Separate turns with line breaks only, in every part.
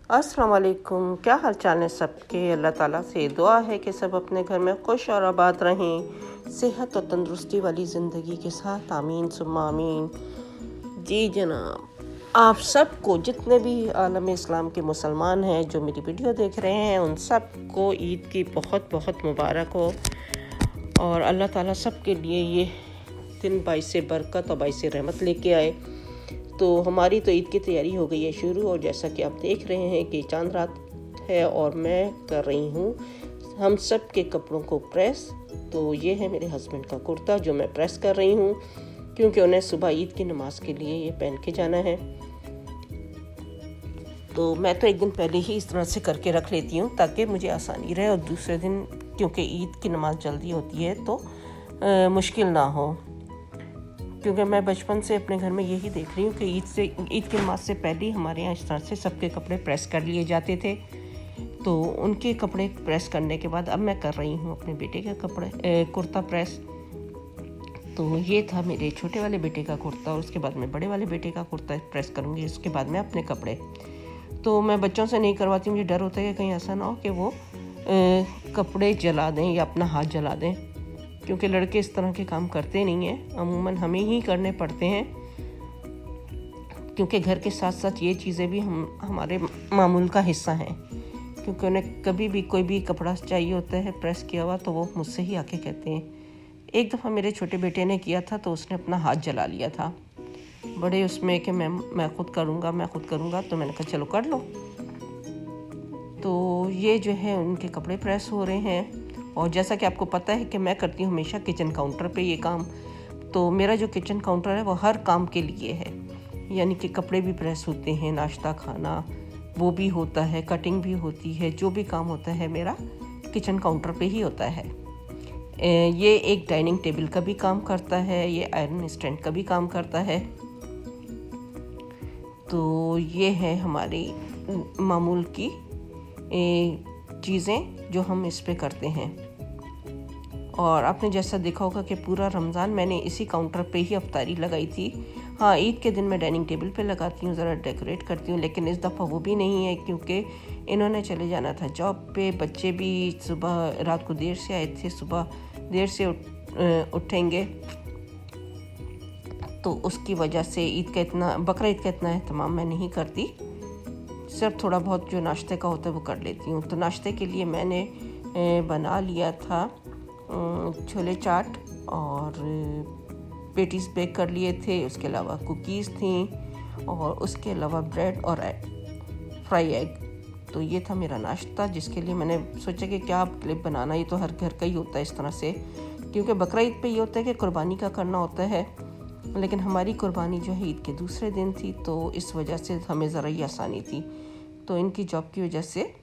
अस्सलाम वालेकुम। क्या हाल चाल है सबके। अल्लाह ताला से दुआ है कि सब अपने घर में खुश और आबाद रहें, सेहत और तंदुरुस्ती वाली ज़िंदगी के साथ। आमीन सुम्मा आमीन। जी जनाब, आप सबको, जितने भी आलम इस्लाम के मुसलमान हैं जो मेरी वीडियो देख रहे हैं, उन सब को ईद की बहुत बहुत मुबारक हो और अल्लाह ताला सब के लिए ये दिन बाइस बरकत और बाइस रहमत लेके आए। तो हमारी तो ईद की तैयारी हो गई है शुरू, और जैसा कि आप देख रहे हैं कि चांद रात है और मैं कर रही हूँ हम सब के कपड़ों को प्रेस। तो ये है मेरे हस्बैंड का कुर्ता जो मैं प्रेस कर रही हूँ, क्योंकि उन्हें सुबह ईद की नमाज के लिए ये पहन के जाना है। तो मैं तो एक दिन पहले ही इस तरह से करके रख लेती हूँ ताकि मुझे आसानी रहे, और दूसरे दिन क्योंकि ईद की नमाज जल्दी होती है तो मुश्किल ना हो। क्योंकि मैं बचपन से अपने घर में यही देख रही हूँ कि ईद की नमाज से पहले ही हमारे यहाँ इस तरह से सबके कपड़े प्रेस कर लिए जाते थे। तो उनके कपड़े प्रेस करने के बाद अब मैं कर रही हूँ अपने बेटे के कुर्ता प्रेस। तो ये था मेरे छोटे वाले बेटे का कुर्ता, और उसके बाद मैं बड़े वाले बेटे का कुर्ता प्रेस करूँगी, उसके बाद मैं अपने कपड़े। तो मैं बच्चों से नहीं करवाती, मुझे डर होता है कि कहीं ऐसा ना हो कि वो कपड़े जला दें या अपना हाथ जला दें, क्योंकि लड़के इस तरह के काम करते नहीं हैं, अमूमन हमें ही करने पड़ते हैं। क्योंकि घर के साथ साथ ये चीज़ें भी हमारे मामूल का हिस्सा हैं, क्योंकि उन्हें कभी भी कोई भी कपड़ा चाहिए होता है प्रेस किया हुआ तो वो मुझसे ही आके कहते हैं। एक दफ़ा मेरे छोटे बेटे ने किया था तो उसने अपना हाथ जला लिया था, बड़े उसमें कि मैं खुद करूँगा। तो मैंने कहा चलो कर लो। तो ये जो है उनके कपड़े प्रेस हो रहे हैं। और जैसा कि आपको पता है कि मैं करती हूँ हमेशा किचन काउंटर पे ये काम। तो मेरा जो किचन काउंटर है वो हर काम के लिए है, यानी कि कपड़े भी प्रेस होते हैं, नाश्ता खाना वो भी होता है, कटिंग भी होती है, जो भी काम होता है मेरा किचन काउंटर पे ही होता है। ये एक डाइनिंग टेबल का भी काम करता है, ये आयरन स्टैंड का भी काम करता है। तो ये है हमारी मामूल की चीज़ें जो हम इस पे करते हैं। और आपने जैसा देखा होगा कि पूरा रमज़ान मैंने इसी काउंटर पे ही अफ्तारी लगाई थी। हाँ, ईद के दिन मैं डाइनिंग टेबल पे लगाती हूँ, ज़रा डेकोरेट करती हूँ, लेकिन इस दफ़ा वो भी नहीं है क्योंकि इन्होंने चले जाना था जॉब पे। बच्चे भी सुबह रात को देर से आए थे, सुबह देर से उठेंगे, तो उसकी वजह से बकरा ईद का इतना एहतमाम मैं नहीं करती। सिर्फ थोड़ा बहुत जो नाश्ते का होता है वो कर लेती हूँ। तो नाश्ते के लिए मैंने बना लिया था छोले चाट और पेटीज बेक कर लिए थे, उसके अलावा कुकीज़ थी, और उसके अलावा ब्रेड और फ्राई एग। तो ये था मेरा नाश्ता, जिसके लिए मैंने सोचा कि क्या क्लिप बनाना, ये तो हर घर का ही होता है इस तरह से, क्योंकि बकरा ईद पे ये होता है कि कुर्बानी का करना होता है, लेकिन हमारी कुर्बानी जो है ईद के दूसरे दिन थी, तो इस वजह से हमें ज़रा ही आसानी थी। तो इनकी जॉब की वजह से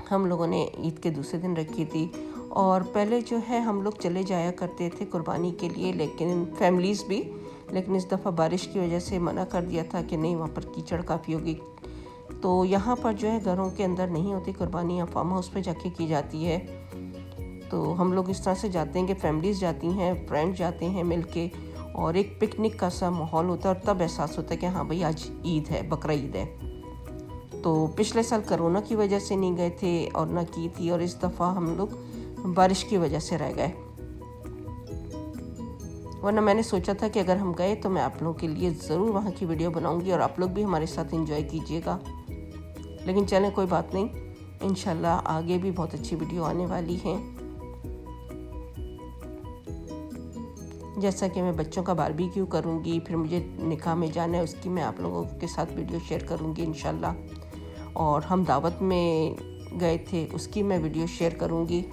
हम लोगों ने ईद के दूसरे दिन रखी थी। और पहले जो है हम लोग चले जाया करते थे कुर्बानी के लिए, लेकिन फैमिलीज़ भी, लेकिन इस दफ़ा बारिश की वजह से मना कर दिया था कि नहीं, वहाँ पर कीचड़ काफ़ी होगी। तो यहाँ पर जो है घरों के अंदर नहीं होती कुर्बानी, यहाँ फार्म हाउस पे जाके की जाती है। तो हम लोग इस तरह से जाते हैं कि फैमिलीज़ जाती हैं, फ्रेंड्स जाते हैं मिल के, और एक पिकनिक का सा माहौल होता है, और तब एहसास होता है कि हाँ भाई आज ईद है, बकरा ईद है। तो पिछले साल कोरोना की वजह से नहीं गए थे और ना की थी, और इस दफ़ा हम लोग बारिश की वजह से रह गए, वरना मैंने सोचा था कि अगर हम गए तो मैं आप लोगों के लिए ज़रूर वहाँ की वीडियो बनाऊंगी और आप लोग भी हमारे साथ एंजॉय कीजिएगा। लेकिन चलें, कोई बात नहीं, इंशाल्लाह आगे भी बहुत अच्छी वीडियो आने वाली हैं। जैसा कि मैं बच्चों का बारबेक्यू करूँगी, फिर मुझे निकाह में जाना है, उसकी मैं आप लोगों के साथ वीडियो शेयर करूँगी इंशाल्लाह। और हम दावत में गए थे, उसकी मैं वीडियो शेयर करूँगी।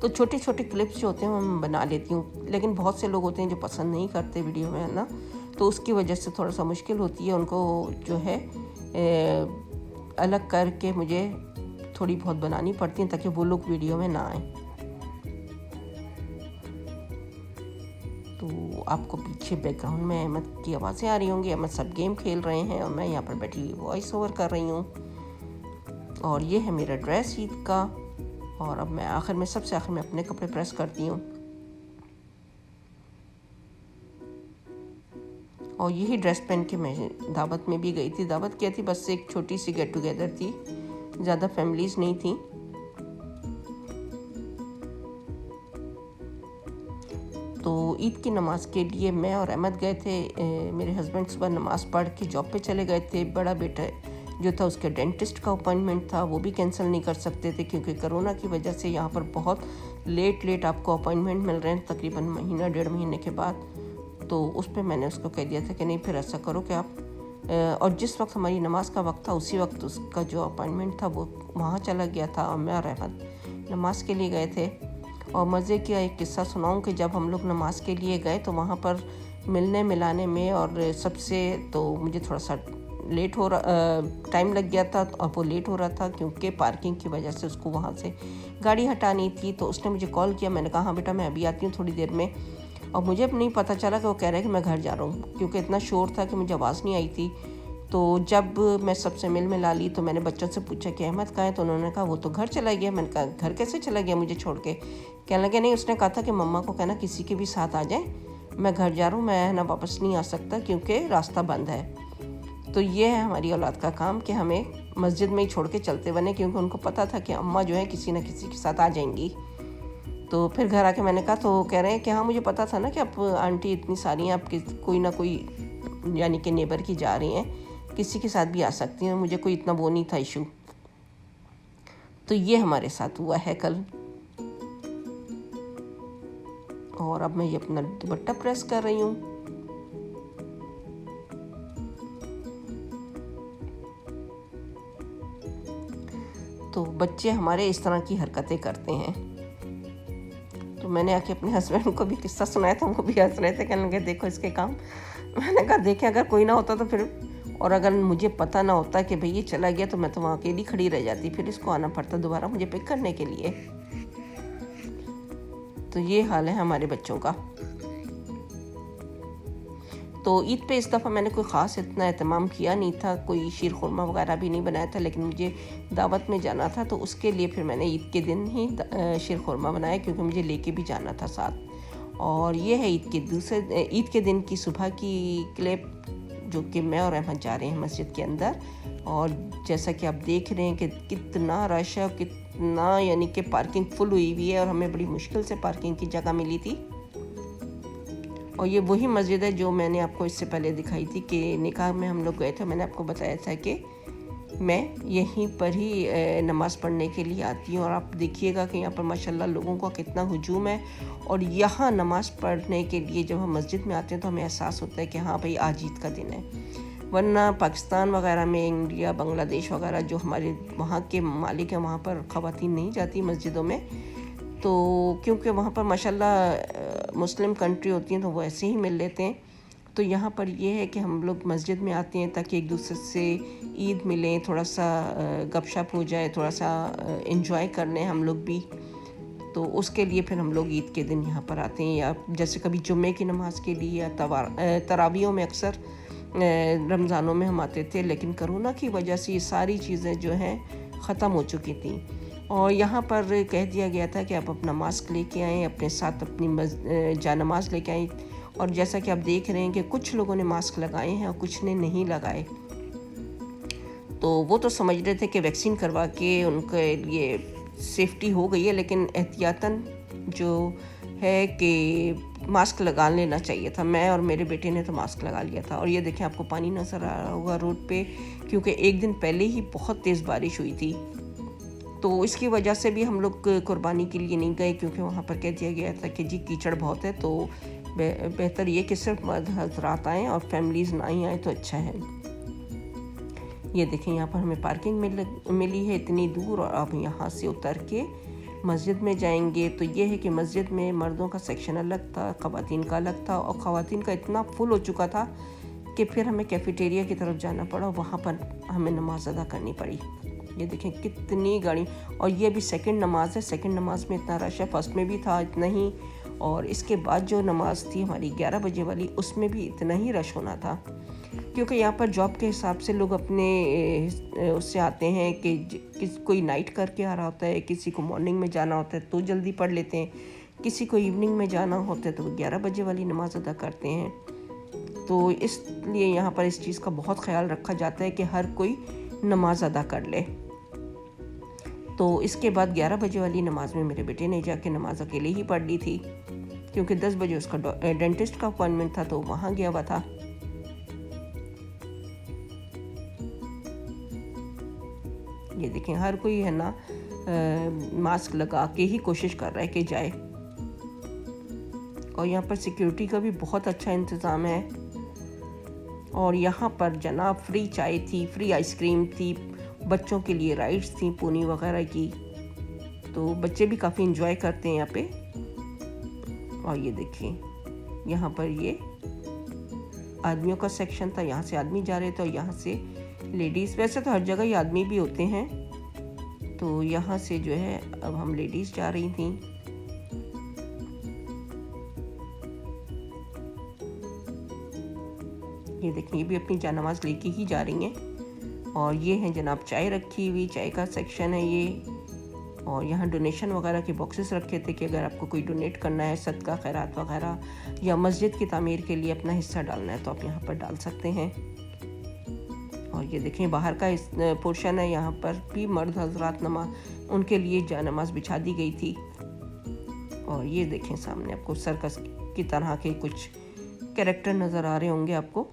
तो छोटे छोटे क्लिप्स जो होते हैं मैं बना लेती हूँ, लेकिन बहुत से लोग होते हैं जो पसंद नहीं करते वीडियो में, है ना, तो उसकी वजह से थोड़ा सा मुश्किल होती है उनको जो है अलग करके मुझे थोड़ी बहुत बनानी पड़ती है ताकि वो लोग वीडियो में ना आए। तो आपको पीछे बैकग्राउंड में अहमद की आवाज़ें आ रही होंगी, अहमद सब गेम खेल रहे हैं और मैं यहाँ पर बैठी वॉइस ओवर कर रही हूँ। और ये है मेरा ड्रेस ईद का। और अब मैं सबसे आखिर में अपने कपड़े प्रेस करती हूँ। और यही ड्रेस पहन के मैं दावत में भी गई थी। दावत क्या थी, बस एक छोटी सी गेट टुगेदर थी, ज़्यादा फैमिलीज़ नहीं थी। तो ईद की नमाज़ के लिए मैं और अहमद गए थे। मेरे हस्बैंड सुबह नमाज़ पढ़ के जॉब पे चले गए थे। बड़ा बेटा जो था उसके डेंटिस्ट का अपॉइंटमेंट था, वो भी कैंसिल नहीं कर सकते थे क्योंकि कोरोना की वजह से यहाँ पर बहुत लेट आपको अपॉइंटमेंट मिल रहे हैं, तकरीबन महीना 1.5 महीने के बाद। तो उस पर मैंने उसको कह दिया था कि नहीं, फिर ऐसा करो कि आप और जिस वक्त हमारी नमाज का वक्त था उसी वक्त उसका जो अपॉइंटमेंट था वो वहाँ चला गया था और मैं और अहमद नमाज के लिए गए थे। और मज़े का एक किस्सा सुनाऊं कि जब हम लोग नमाज के लिए गए तो वहाँ पर मिलने मिलाने में और सबसे तो मुझे थोड़ा सा लेट हो रहा टाइम लग गया था। और वो लेट हो रहा था क्योंकि पार्किंग की वजह से उसको वहाँ से गाड़ी हटानी थी। तो उसने मुझे कॉल किया, मैंने कहा हाँ बेटा मैं अभी आती हूँ थोड़ी देर में। और मुझे अब नहीं पता चला कि वो कह रहे हैं कि मैं घर जा रहा हूँ, क्योंकि इतना शोर था कि मुझे आवाज़ नहीं आई थी। तो जब मैं सबसे मिला ली तो मैंने बच्चों से पूछा कि अहमद कहाँ है, तो उन्होंने कहा वो तो घर चला गया। मैंने कहा घर कैसे चला गया मुझे छोड़ के? कहने लगे नहीं, उसने कहा था कि मम्मा को कहना किसी के भी साथ आ जाए, मैं घर जा रहा हूँ, मैं ना वापस नहीं आ सकता क्योंकि रास्ता बंद है। तो ये है हमारी औलाद का काम कि हमें मस्जिद में ही छोड़ के चलते बने, क्योंकि उनको पता था कि अम्मा जो है किसी न किसी के साथ आ जाएंगी। तो फिर घर आके मैंने कहा, तो कह रहे हैं कि हाँ मुझे पता था ना कि आप आंटी इतनी सारी हैं, आप कोई ना कोई यानी कि नेबर की जा रही हैं, किसी के साथ भी आ सकती हैं, मुझे कोई इतना वो नहीं था इशू। तो ये हमारे साथ हुआ है कल। और अब मैं ये अपना दुपट्टा प्रेस कर रही हूँ। तो बच्चे हमारे इस तरह की हरकतें करते हैं। तो मैंने आके अपने हस्बैंड को भी किस्सा सुनाया था, वो भी हंस रहे थे, कहने लगे देखो इसके काम। मैंने कहा देखें अगर कोई ना होता तो फिर, और अगर मुझे पता ना होता कि भाई ये चला गया तो मैं तो वहाँ अकेली खड़ी रह जाती, फिर इसको आना पड़ता दोबारा मुझे पिक करने के लिए। तो ये हाल है हमारे बच्चों का। तो ईद पे इस दफ़ा मैंने कोई ख़ास इतना एहतमाम किया नहीं था, कोई शीर खुरमा वगैरह भी नहीं बनाया था, लेकिन मुझे दावत में जाना था तो उसके लिए फिर मैंने ईद के दिन ही शीर खुरमा बनाया, क्योंकि मुझे लेके भी जाना था साथ। और ये है ईद के दिन की सुबह की क्लिप, जो कि मैं और अहमद जा रहे हैं मस्जिद के अंदर। और जैसा कि आप देख रहे हैं कि कितना रश है, कितना यानी कि पार्किंग फुल हुई हुई है, और हमें बड़ी मुश्किल से पार्किंग की जगह मिली थी। और ये वही मस्जिद है जो मैंने आपको इससे पहले दिखाई थी कि निकाह में हम लोग गए थे। मैंने आपको बताया था कि मैं यहीं पर ही नमाज़ पढ़ने के लिए आती हूँ। और आप देखिएगा कि यहाँ पर माशाल्लाह लोगों का कितना हुजूम है। और यहाँ नमाज़ पढ़ने के लिए जब हम मस्जिद में आते हैं तो हमें एहसास होता है कि हाँ भाई आज ईद का दिन है। वरना पाकिस्तान वगैरह में, इंडिया, बांग्लादेश वगैरह जो हमारे वहाँ के ममालिक हैं, वहाँ पर ख़वातीन नहीं जाती मस्जिदों में। तो क्योंकि वहाँ पर माशाल्लाह मुस्लिम कंट्री होती हैं तो वो ऐसे ही मिल लेते हैं। तो यहाँ पर ये है कि हम लोग मस्जिद में आते हैं ताकि एक दूसरे से ईद मिलें, थोड़ा सा गपशप हो जाए, थोड़ा सा एंजॉय कर लें हम लोग भी। तो उसके लिए फिर हम लोग ईद के दिन यहाँ पर आते हैं, या जैसे कभी जुम्मे की नमाज़ के लिए, या तरावियों में अक्सर रमज़ानों में हम आते थे। लेकिन कोरोना की वजह से ये सारी चीज़ें जो हैं ख़त्म हो चुकी थी। और यहाँ पर कह दिया गया था कि आप अपना मास्क लेके आएँ, अपने साथ अपनी जानमाज़ लेके आएँ। और जैसा कि आप देख रहे हैं कि कुछ लोगों ने मास्क लगाए हैं और कुछ ने नहीं लगाए। तो वो तो समझ रहे थे कि वैक्सीन करवा के उनके लिए सेफ्टी हो गई है, लेकिन एहतियातन जो है कि मास्क लगा लेना चाहिए था। मैं और मेरे बेटे ने तो मास्क लगा लिया था। और ये देखें, आपको पानी नज़र आ रहा होगा रोड पे, क्योंकि एक दिन पहले ही बहुत तेज़ बारिश हुई थी। तो इसकी वजह से भी हम लोग कुर्बानी के लिए नहीं गए, क्योंकि वहाँ पर कह दिया गया था कि जी कीचड़ बहुत है, तो बेहतर ये कि सिर्फ मर्द हज़रात आएँ और फैमिलीज़ ना ही आएँ तो अच्छा है। ये देखें, यहाँ पर हमें पार्किंग मिली है इतनी दूर, और अब यहाँ से उतर के मस्जिद में जाएंगे। तो ये है कि मस्जिद में मर्दों का सेक्शन अलग था, ख़वातीन का अलग था। और ख़वातीन का इतना फुल हो चुका था कि फिर हमें कैफेटेरिया की तरफ जाना पड़ा, वहाँ पर हमें नमाज़ अदा करनी पड़ी। ये देखें कितनी गाड़ी, और ये भी सेकंड नमाज है। सेकंड नमाज में इतना रश है, फर्स्ट में भी था इतना ही, और इसके बाद जो नमाज थी हमारी 11 बजे वाली, उसमें भी इतना ही रश होना था। क्योंकि यहाँ पर जॉब के हिसाब से लोग अपने उससे आते हैं कि कोई नाइट करके आ रहा होता है, किसी को मॉर्निंग में जाना होता है तो जल्दी पढ़ लेते हैं, किसी को इवनिंग में जाना होता है तो 11 बजे वाली नमाज अदा करते हैं। तो इसलिए यहाँ पर इस चीज़ का बहुत ख्याल रखा जाता है कि हर कोई नमाज अदा कर ले। तो इसके बाद 11 बजे वाली नमाज में मेरे बेटे ने जाके नमाज अकेले ही पढ़ ली थी, क्योंकि 10 बजे उसका डेंटिस्ट का अपॉइंटमेंट था, तो वहाँ गया हुआ था। ये देखें, हर कोई है ना मास्क लगा के ही कोशिश कर रहा है कि जाए। और यहाँ पर सिक्योरिटी का भी बहुत अच्छा इंतज़ाम है। और यहाँ पर जनाब फ्री चाय थी, फ्री आइसक्रीम थी, बच्चों के लिए राइड्स थी पोनी वगैरह की, तो बच्चे भी काफ़ी इंजॉय करते हैं यहाँ पे। और ये देखिए, यहाँ पर ये आदमियों का सेक्शन था, यहाँ से आदमी जा रहे थे और यहाँ से लेडीज़। वैसे तो हर जगह ही आदमी भी होते हैं, तो यहाँ से जो है अब हम लेडीज़ जा रही थी। ये देखिए, ये भी अपनी जानमाज लेके ही जा रही हैं। और ये है जनाब चाय रखी हुई, चाय का सेक्शन है ये। और यहाँ डोनेशन वगैरह के बॉक्सेस रखे थे कि अगर आपको कोई डोनेट करना है, सदका खैरात वगैरह, या मस्जिद की तामीर के लिए अपना हिस्सा डालना है, तो आप यहाँ पर डाल सकते हैं। और ये देखें, बाहर का इस पोर्शन है, यहाँ पर भी मर्द हजरात नमाज, उनके लिए जानमाज बिछा दी गई थी। और ये देखें, सामने आपको सर्कस की तरह के कुछ कैरेक्टर नज़र आ रहे होंगे आपको।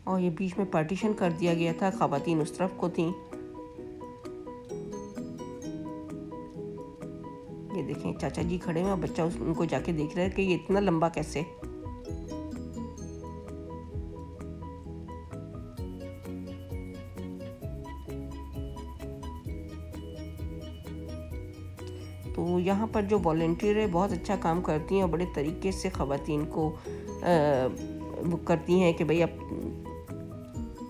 और ये बीच में पार्टीशन कर दिया गया था, ख़वातीन उस तरफ को थी। ये देखें, चाचा जी खड़े हैं और बच्चा उनको जाके देख रहा है कि ये इतना लंबा कैसे। तो यहाँ पर जो वॉलंटियर है बहुत अच्छा काम करती हैं और बड़े तरीके से ख़वातीन को वो करती हैं कि भाई आप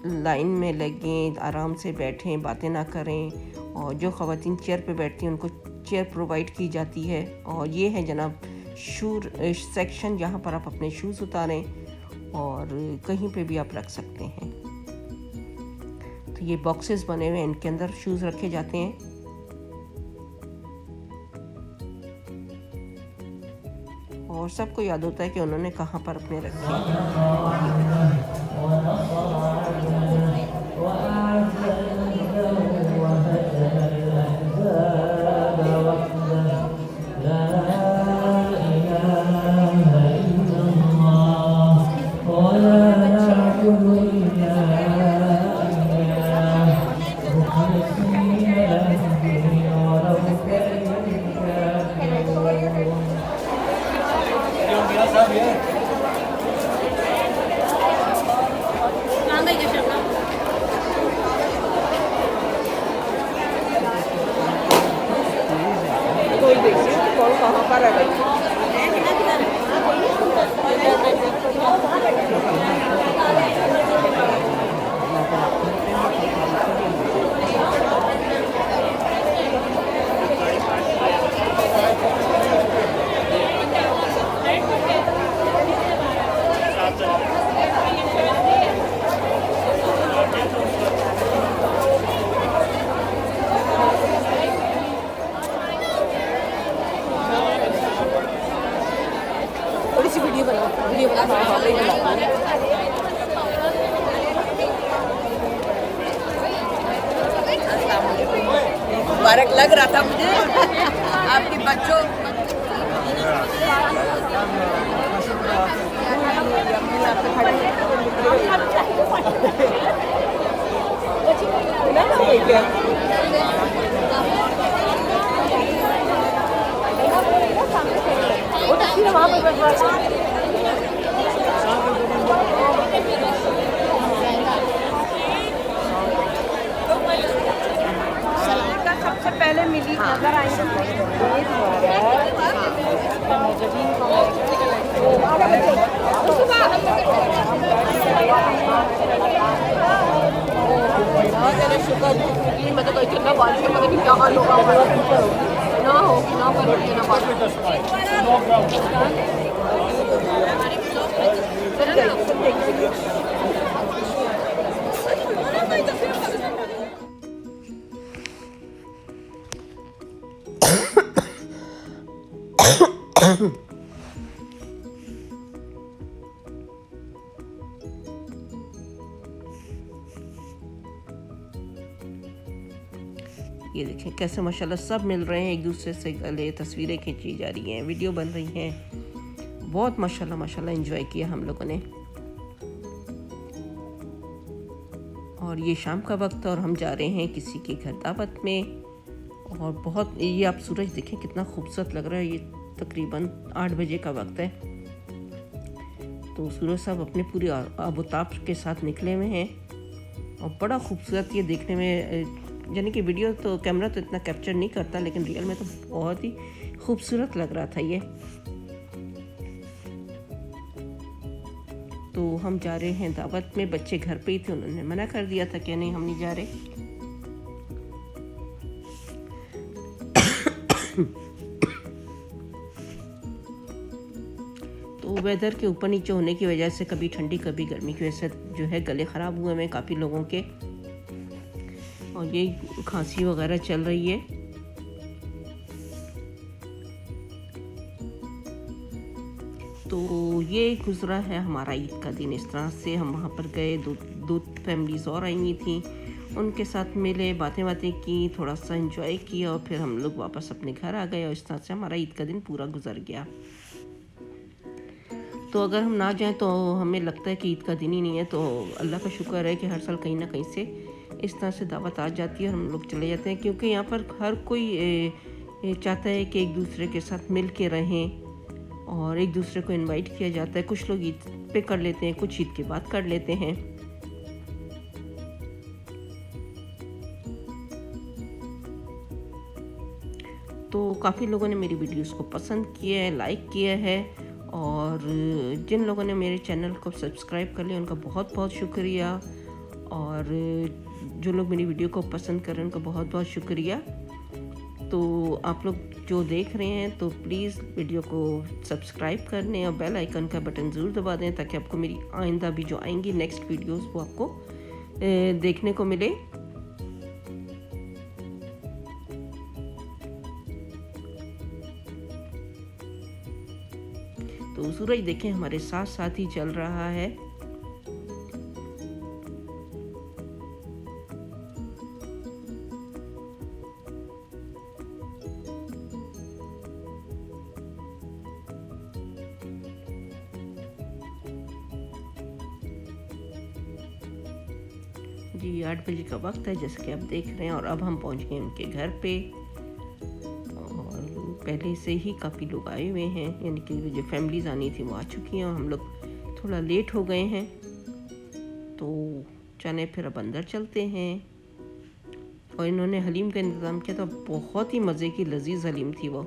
लाइन में लगें, आराम से बैठें, बातें ना करें। और जो ख़वातीन चेयर पे बैठती हैं उनको चेयर प्रोवाइड की जाती है। और ये है जनाब शू सेक्शन, जहाँ पर आप अपने शूज़ उतारें और कहीं पे भी आप रख सकते हैं। तो ये बॉक्सेस बने हुए हैं, इनके अंदर शूज़ रखे जाते हैं। और सबको याद होता है कि उन्होंने कहाँ पर अपने रखे।
मुबारक लग रहा था मुझे आपके बच्चों। सबसे पहले मिली नजर आई शुक्र मतलब कितना बारिश का पता नहीं क्या हाल होगा ना हो ना
ये देखें कैसे माशाल्लाह सब मिल रहे हैं एक दूसरे से गले, तस्वीरें खींची जा रही हैं, वीडियो बन रही हैं। बहुत माशाल्लाह माशाल्लाह एंजॉय किया हम लोगों ने। और ये शाम का वक्त है और हम जा रहे हैं किसी के घर दावत में। और बहुत ये आप सूरज देखें कितना खूबसूरत लग रहा है। ये तकरीबन 8 बजे का वक्त है। तो सूरज साहब अपने पूरे आबोताब के साथ निकले हुए हैं और बड़ा खूबसूरत ये देखने में, यानी कि वीडियो तो कैमरा तो इतना कैप्चर नहीं करता, लेकिन रियल में तो बहुत ही खूबसूरत लग रहा था ये। तो हम जा रहे हैं दावत में। बच्चे घर पे ही थे, उन्होंने मना कर दिया था कि नहीं हम नहीं जा रहे। तो वेदर के ऊपर नीचे होने की वजह से कभी ठंडी कभी गर्मी की वजह से जो है गले ख़राब हुए हैं काफ़ी लोगों के, और ये खांसी वगैरह चल रही है। तो ये गुजरा है हमारा ईद का दिन इस तरह से। हम वहाँ पर गए, दो फैमिलीज़ और आई हुई थी, उनके साथ मिले, बातें की, थोड़ा सा एंजॉय किया और फिर हम लोग वापस अपने घर आ गए। और इस तरह से हमारा ईद का दिन पूरा गुजर गया। तो अगर हम ना जाएं तो हमें लगता है कि ईद का दिन ही नहीं है। तो अल्लाह का शुक्र है कि हर साल कहीं ना कहीं से इस तरह से दावत आ जाती है और हम लोग चले जाते हैं, क्योंकि यहाँ पर हर कोई चाहता है कि एक दूसरे के साथ मिल के रहें और एक दूसरे को इनवाइट किया जाता है। कुछ लोग ईद पे कर लेते हैं, कुछ ईद के बाद कर लेते हैं। तो काफ़ी लोगों ने मेरी वीडियोस को पसंद किया है, लाइक किया है, और जिन लोगों ने मेरे चैनल को सब्सक्राइब कर लिया उनका बहुत बहुत शुक्रिया, और जो लोग मेरी वीडियो को पसंद कर रहे हैं उनका बहुत बहुत शुक्रिया। तो आप लोग जो देख रहे हैं तो प्लीज़ वीडियो को सब्सक्राइब करने और बेल आइकन का बटन ज़रूर दबा दें, ताकि आपको मेरी आइंदा भी जो आएंगी नेक्स्ट वीडियोस वो आपको देखने को मिले। तो सूरज देखें हमारे साथ साथ ही चल रहा है। जी 8 बजे का वक्त है जैसे कि आप देख रहे हैं, और अब हम पहुंच गए उनके घर पे। और पहले से ही काफ़ी लोग आए हुए हैं, यानी कि जो फैमिलीज़ आनी थी वो आ चुकी हैं, और हम लोग थोड़ा लेट हो गए हैं। तो चले फिर अब अंदर चलते हैं। और इन्होंने हलीम का इंतज़ाम किया था, बहुत ही मज़े की लजीज हलीम थी वो,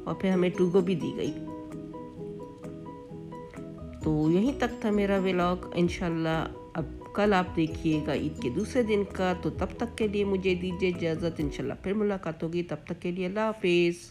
और फिर हमें टूगो भी दी गई। तो यहीं तक था मेरा व्लॉग। इंशाल्लाह अब कल आप देखिएगा ईद के दूसरे दिन का। तो तब तक के लिए मुझे दीजिए इजाज़त, इंशाल्लाह फिर मुलाकात होगी। तब तक के लिए अल्लाह हाफिज़।